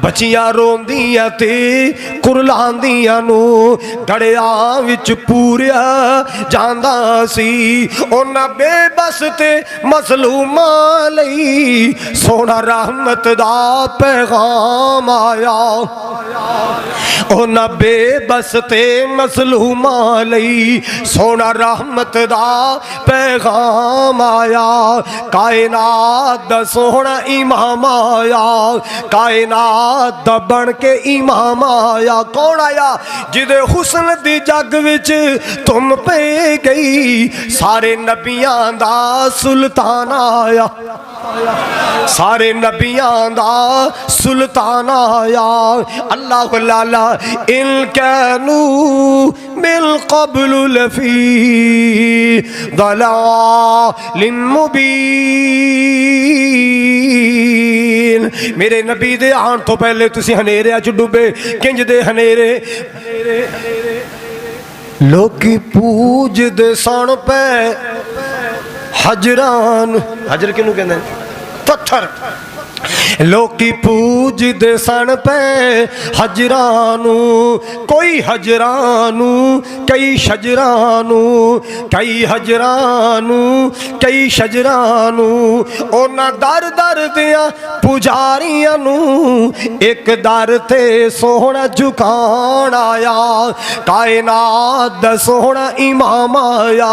बच्चियां रोंदियां ते कुरलांदियां नू गड़िया विच पूरिया जांदा सी। उन्हां बेबस ते मजलूमां लई सोना रहमत दा पैगाम आया। उन्हां बेबस ते मजलूमां लई सोना रहमत दा पैगाम आया। कायनात दा सोहना इमाम आया, कायनात दा बन के इमाम आया। कौन आया? जिदे हुस्न दी जग विच तुम पे गई, सारे नबियां दा सुल्तान आया, सारे नबियां दा सुल्तान आया। अल्लाह लाला इन कैनू मिल क़ब्लु लफ़ी ज़लालिम मुबीन। मेरे नबी दे आन तो पहले तुसी हनेरिया च डुबे, किंज दे हनेरे। लोकी पूजदे सन पे हजरान, हजर किनू कहंदे ने? पत्थर। लोकी पूजदे सन पे हजरानू, कोई हजरानू कई शजरानू, कई हजरानू कई शजरानू। उन्हां दर दर दियां पुजारियां नू एक दर ते सोहना झुकाण आया। कायनात दा सोहना इमाम आया।